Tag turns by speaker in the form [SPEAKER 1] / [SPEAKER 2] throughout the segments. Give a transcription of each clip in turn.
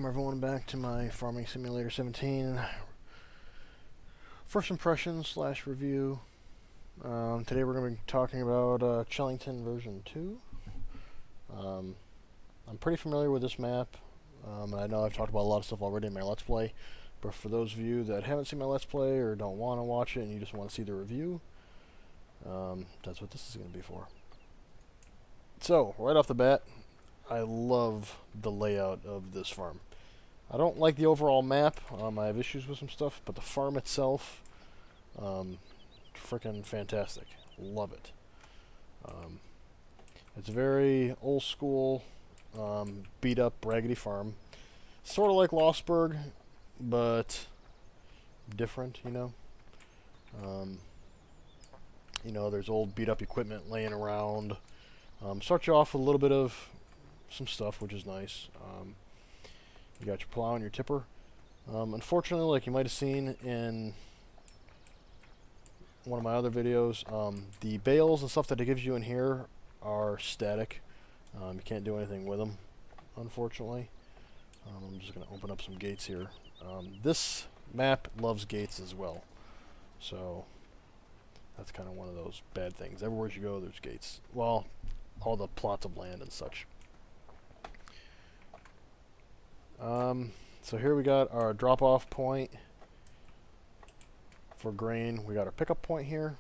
[SPEAKER 1] Welcome everyone back to my Farming Simulator 17 first impressions slash review. Today we're going to be talking about Chellington version 2. I'm pretty familiar with this map, and I know I've talked about a lot of stuff already in my Let's Play, but for those of you that haven't seen my Let's Play or don't want to watch it and you just want to see the review, that's what this is going to be for. So, right off the bat, I love the layout of this farm. I don't like the overall map. I have issues with some stuff, but the farm itself, freaking fantastic. Love it. It's a very old school, beat up, raggedy farm. Sort of like Lostburg, but different, you know. There's old beat up equipment laying around. Start you off with a little bit of some stuff, which is nice. You got your plow and your tipper. Unfortunately, like you might have seen in one of my other videos, the bales and stuff that it gives you in here are static. You can't do anything with them, unfortunately. I'm just going to open up some gates here. This map loves gates as well, so that's kind of one of those bad things. Everywhere you go, there's gates. Well, all the plots of land and such. So here we got our drop-off point for grain. We got our pickup point here.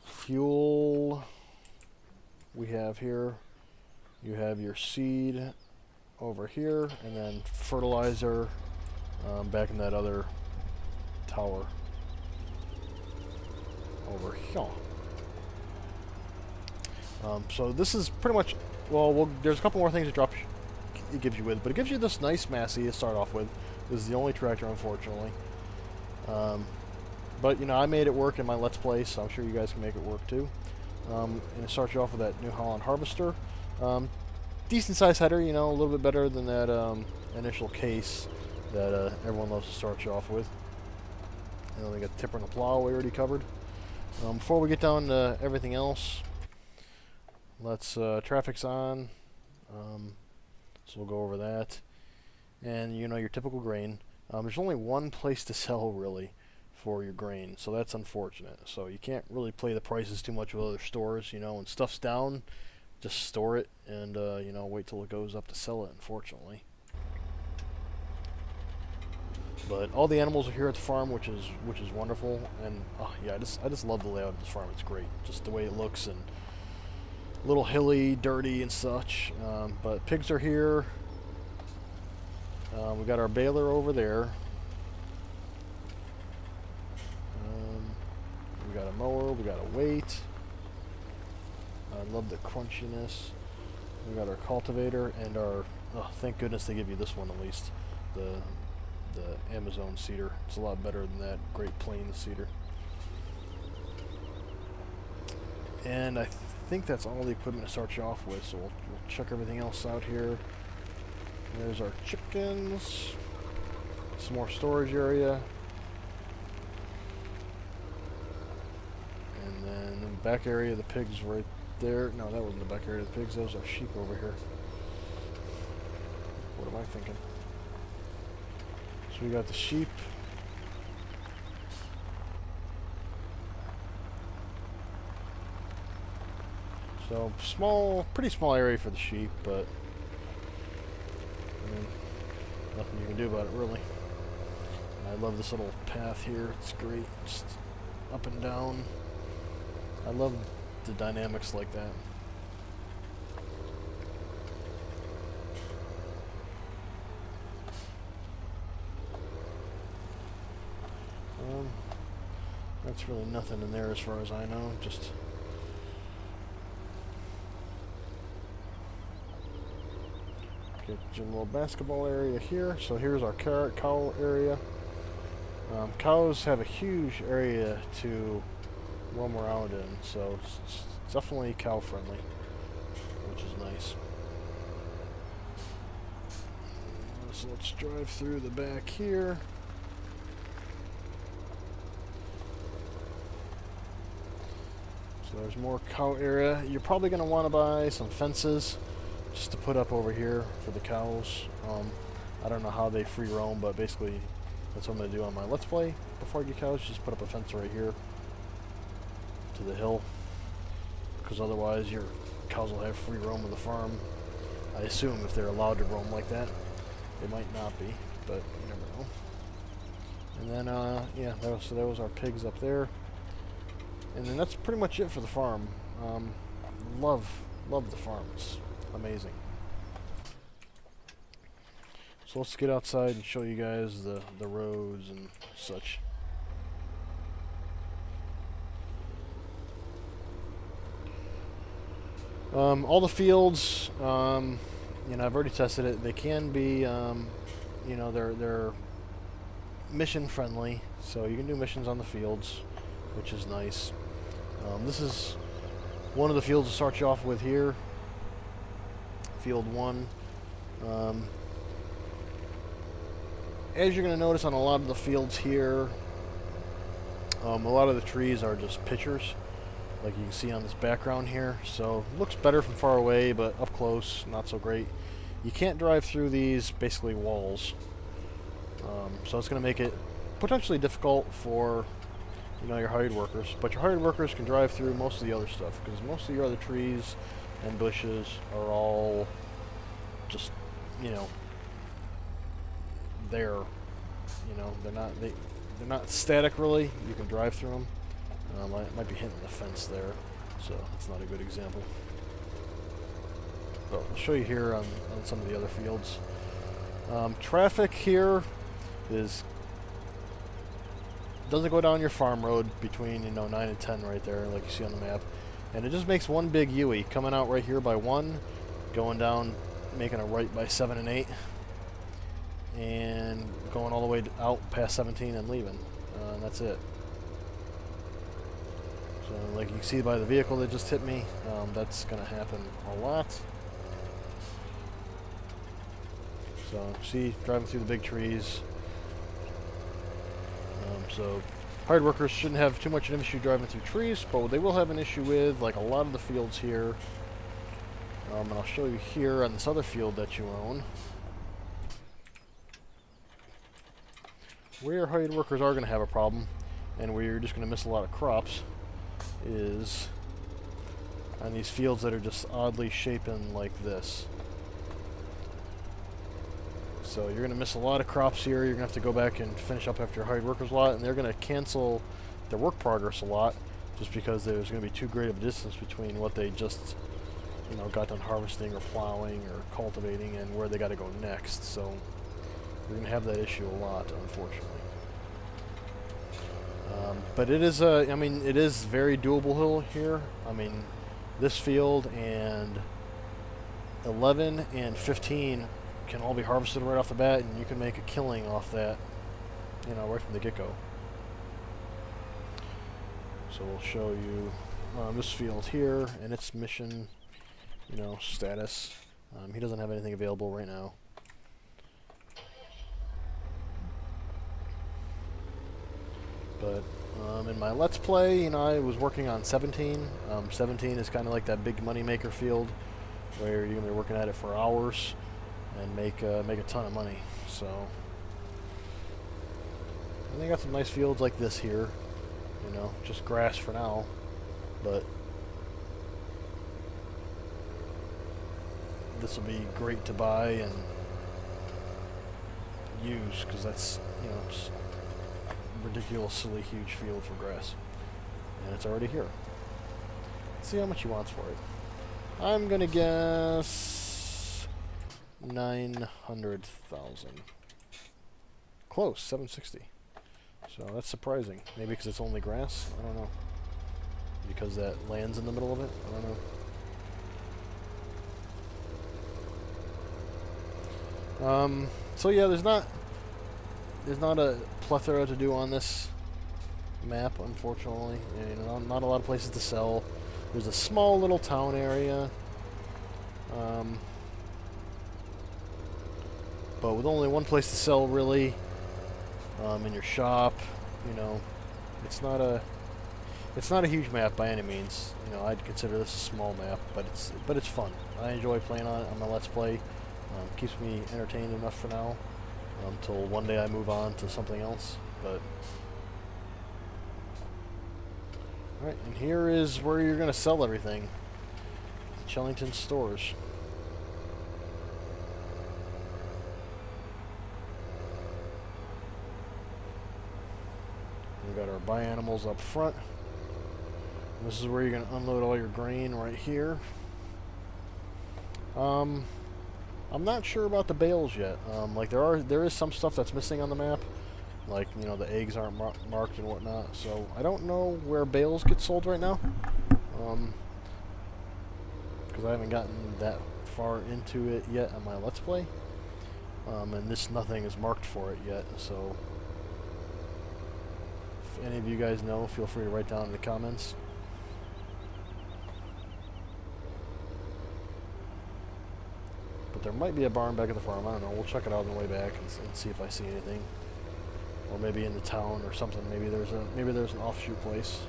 [SPEAKER 1] Fuel we have here. You have your seed over here, and then fertilizer back in that other tower over here. So this is pretty much, well, there's a couple more things it gives you with, but it gives you this nice Massey to start off with. This is the only tractor, unfortunately. But, you know, I made it work in my Let's Play, so I'm sure you guys can make it work too. And it starts you off with that New Holland Harvester. Decent size header, you know, a little bit better than that initial case that everyone loves to start you off with. And then we got the tipper and the plow we already covered. Before we get down to everything else, let's, traffic's on, so we'll go over that. And, you know, your typical grain. There's only one place to sell, really, for your grain, so that's unfortunate. So you can't really play the prices too much with other stores, you know. When stuff's down, just store it and, you know, wait till it goes up to sell it, unfortunately. But all the animals are here at the farm, which is wonderful. And, yeah, I just love the layout of this farm. It's great. Just the way it looks, and little hilly, dirty, and such. But pigs are here. We got our baler over there. We got a mower. We got a weight. I love the crunchiness. We got our cultivator and our. Oh, thank goodness they give you this one at least. The Amazon cedar. It's a lot better than that Great Plains cedar. And I think that's all the equipment to start you off with, so we'll check everything else out here. There's our chickens, some more storage area, and then in the back area, the pigs right there. No, that wasn't the back area of the pigs, those are sheep over here. What am I thinking? So we got the sheep. So pretty small area for the sheep, but I mean, nothing you can do about it really. And I love this little path here. It's great, just up and down. I love the dynamics like that. That's really nothing in there as far as I know. Just get your little basketball area here. So here's our cow area. Cows have a huge area to roam around in, so it's definitely cow friendly, which is nice. So let's drive through the back here. So there's more cow area. You're probably going to want to buy some fences just to put up over here for the cows. I don't know how they free roam, but basically that's what I'm going to do on my Let's Play before I get cows. Just put up a fence right here to the hill, because otherwise your cows will have free roam of the farm. I assume if they're allowed to roam like that. They might not be, but you never know. And then, yeah, so that was our pigs up there. And then that's pretty much it for the farm. Love the farm. It's amazing. So let's get outside and show you guys the roads and such. All the fields, you know, I've already tested it. They can be, you know, they're mission friendly, so you can do missions on the fields, which is nice. This is one of the fields to start you off with here. Field 1. As you're going to notice on a lot of the fields here, a lot of the trees are just pictures, like you can see on this background here. So it looks better from far away, but up close, not so great. You can't drive through these basically walls, so it's going to make it potentially difficult for, you know, your hired workers. But your hired workers can drive through most of the other stuff, because most of your other trees and bushes are all just, you know, there. You know, they're not static really. You can drive through them. I might be hitting the fence there, so that's not a good example. But I'll show you here on some of the other fields. Traffic here doesn't go down your farm road between, you know, 9 and 10 right there, like you see on the map, and it just makes one big U-ey coming out right here by 1, going down, making a right by 7 and 8, and going all the way out past 17 and leaving. And that's it. So, like you can see by the vehicle that just hit me, that's going to happen a lot. So, see, driving through the big trees. So, hired workers shouldn't have too much of an issue driving through trees, but what they will have an issue with, like a lot of the fields here, and I'll show you here on this other field that you own, where your hired workers are going to have a problem, and where you're just going to miss a lot of crops, is on these fields that are just oddly shapen like this. So you're going to miss a lot of crops here. You're going to have to go back and finish up after your hired workers a lot, and they're going to cancel their work progress a lot, just because there's going to be too great of a distance between what they just, you know, got done harvesting or plowing or cultivating and where they got to go next. So you're going to have that issue a lot, unfortunately. But it is I mean, it is very doable hill here. I mean, this field and 11 and 15 can all be harvested right off the bat, and you can make a killing off that, you know, right from the get-go. So we'll show you this field here and its mission, you know, status. He doesn't have anything available right now. But in my Let's Play, you know, I was working on 17. 17 is kind of like that big money maker field where you're going to be working at it for hours and make a ton of money. So, and they got some nice fields like this here, you know, just grass for now, but this will be great to buy and use, because that's, you know, just ridiculously huge field for grass, and it's already here. Let's see how much he wants for it. I'm gonna guess 900,000. Close, 760. So that's surprising. Maybe because it's only grass. I don't know. Because that land's in the middle of it. I don't know. So yeah, there's not a plethora to do on this map, unfortunately. And, you know, not a lot of places to sell. There's a small little town area, but with only one place to sell, really, in your shop, you know, it's not a It's not a huge map by any means. You know, I'd consider this a small map, but it's fun. I enjoy playing on it on my Let's Play. Keeps me entertained enough for now, until one day I move on to something else. But alright, and here is where you're going to sell everything. The Chellington stores. We've got our buy animals up front. This is where you're going to unload all your grain right here. I'm not sure about the bales yet. Like there is some stuff that's missing on the map. Like, you know, the eggs aren't marked and whatnot. So I don't know where bales get sold right now. Because I haven't gotten that far into it yet on my Let's Play. And nothing is marked for it yet. So if any of you guys know, feel free to write down in the comments. There might be a barn back at the farm. I don't know. We'll check it out on the way back and see if I see anything, or maybe in the town or something. Maybe there's an offshoot place.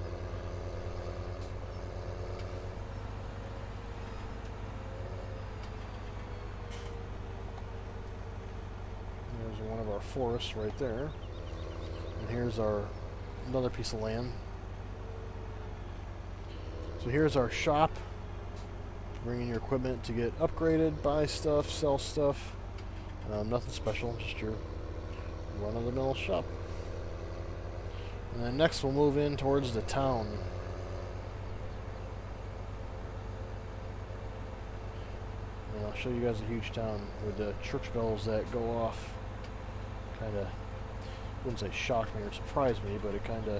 [SPEAKER 1] There's one of our forests right there, and here's another piece of land. So here's our shop. Bring in your equipment to get upgraded, buy stuff, sell stuff. Nothing special, just your run-of-the-mill shop. And then next we'll move in towards the town. And I'll show you guys a huge town with the church bells that go off. Kinda, wouldn't say shocked me or surprised me, but it kinda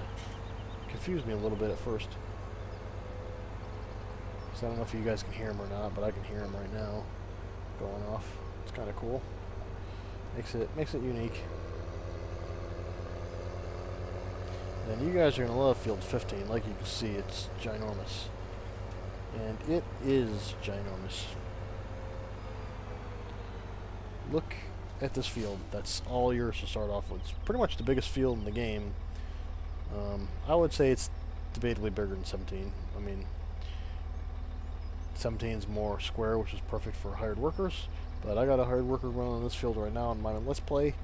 [SPEAKER 1] confused me a little bit at first. So I don't know if you guys can hear them or not, but I can hear them right now going off. It's kind of cool. Makes it unique. And you guys are going to love Field 15. Like you can see, it's ginormous. And it is ginormous. Look at this field. That's all yours to start off with. It's pretty much the biggest field in the game. I would say it's debatably bigger than 17. I mean, 17 is more square, which is perfect for hired workers, but I got a hired worker running on this field right now on my Let's Play,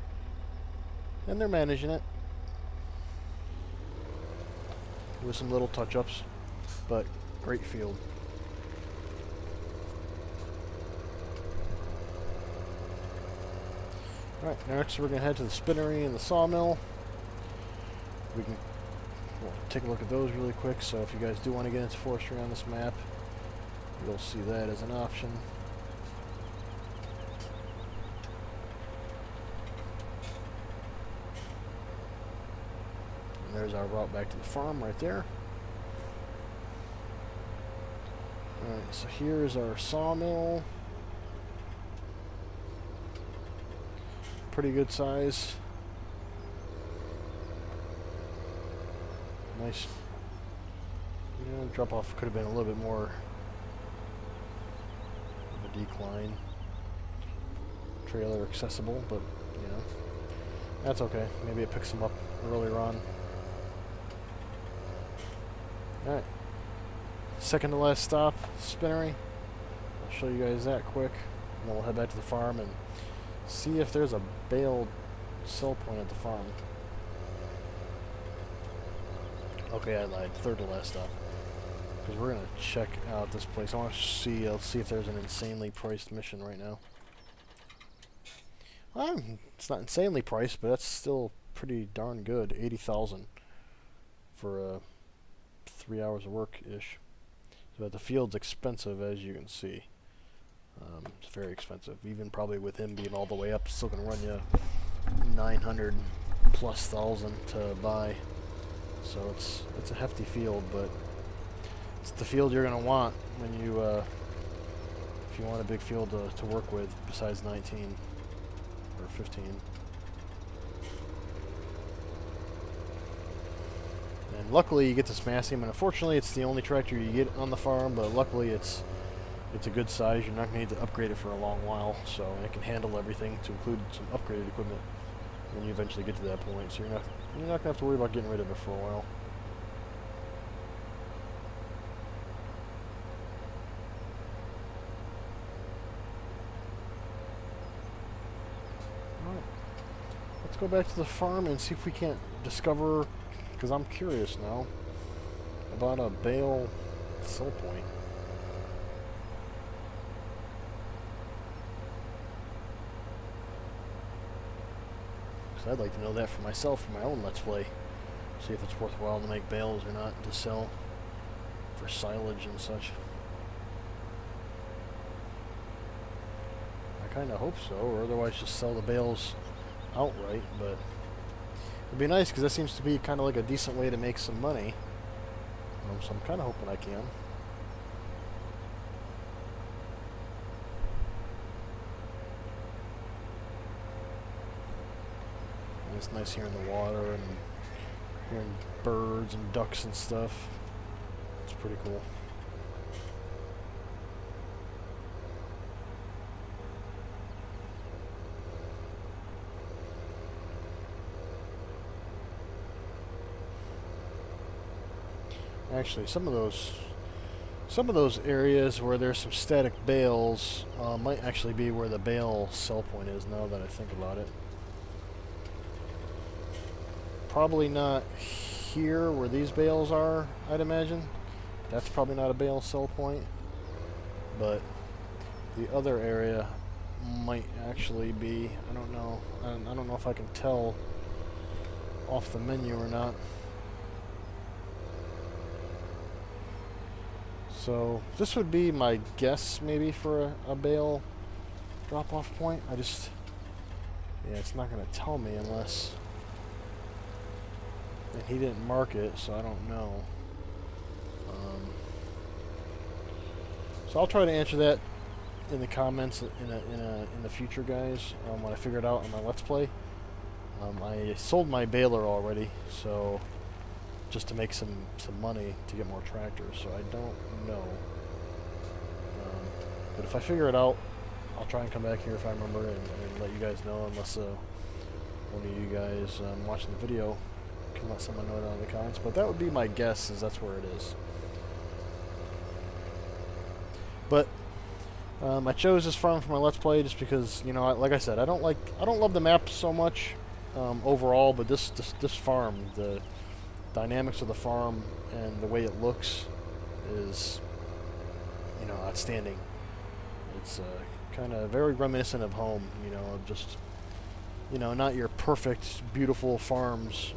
[SPEAKER 1] and they're managing it with some little touch-ups, but great field. Alright, next we're going to head to the spinnery and the sawmill. We'll take a look at those really quick. So if you guys do want to get into forestry on this map, you'll see that as an option. And there's our route back to the farm right there. Alright, so here's our sawmill. Pretty good size. Nice. You know, drop off could have been a little bit more of a decline. Trailer accessible, but you know, that's okay. Maybe it picks them up earlier on. Alright. Second to last stop, spinnery. I'll show you guys that quick. And then we'll head back to the farm and see if there's a baled sell point at the farm. Okay, I lied. Third to last stop. Because we're going to check out this place. I want to see, let's see if there's an insanely priced mission right now. It's not insanely priced, but that's still pretty darn good. 80,000 for 3 hours of work-ish. But the field's expensive, as you can see. It's very expensive. Even probably with him being all the way up, it's still going to run you 900 plus thousand to buy. So it's a hefty field, but it's the field you're going to want when you if you want a big field to work with besides 19 or 15. And luckily you get this Massium, and unfortunately it's the only tractor you get on the farm, but luckily it's a good size. You're not going to need to upgrade it for a long while, so it can handle everything, to include some upgraded equipment when you eventually get to that point. So you're not going to have to worry about getting rid of it for a while. go back to the farm and see if we can't discover, because I'm curious now, about a bale sell point. Because I'd like to know that for myself, for my own Let's Play. See if it's worthwhile to make bales or not to sell for silage and such. I kind of hope so, or otherwise just sell the bales outright, but it'd be nice because that seems to be kind of like a decent way to make some money. So I'm kind of hoping I can. And it's nice hearing the water and hearing birds and ducks and stuff. It's pretty cool. Actually, some of those areas where there's some static bales might actually be where the bale sell point is, now that I think about it. Probably not here where these bales are, I'd imagine. That's probably not a bale sell point. But the other area might actually be. I don't know. I don't know if I can tell off the menu or not. So this would be my guess maybe for a bale drop-off point. Yeah, it's not going to tell me unless... And he didn't mark it, so I don't know. So I'll try to answer that in the comments in the future, guys, when I figure it out on my Let's Play. I sold my baler already, so... just to make some money to get more tractors, so I don't know. But if I figure it out, I'll try and come back here if I remember and let you guys know, unless one of you guys watching the video can let someone know down in the comments. But that would be my guess, is that's where it is. But I chose this farm for my Let's Play just because, you know, like I said, I don't love the map so much overall, but this farm, the dynamics of the farm and the way it looks is, you know, outstanding. It's kind of very reminiscent of home, you know, of just, you know, not your perfect, beautiful farms,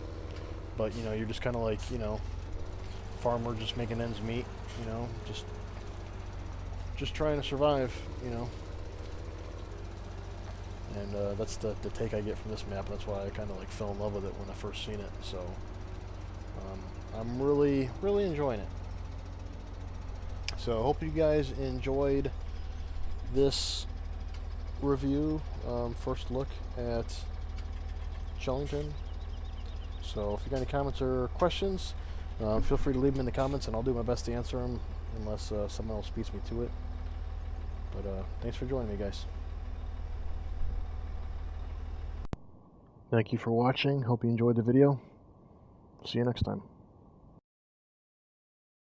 [SPEAKER 1] but, you know, you're just kind of like, you know, farmer just making ends meet, you know, just trying to survive, you know. And that's the take I get from this map. That's why I kind of like fell in love with it when I first seen it. So I'm really enjoying it. So I hope you guys enjoyed this review, first look at Chellington. So if you got any comments or questions, feel free to leave them in the comments, and I'll do my best to answer them, unless someone else beats me to it. But thanks for joining me, guys. Thank you for watching. Hope you enjoyed the video. See you next time.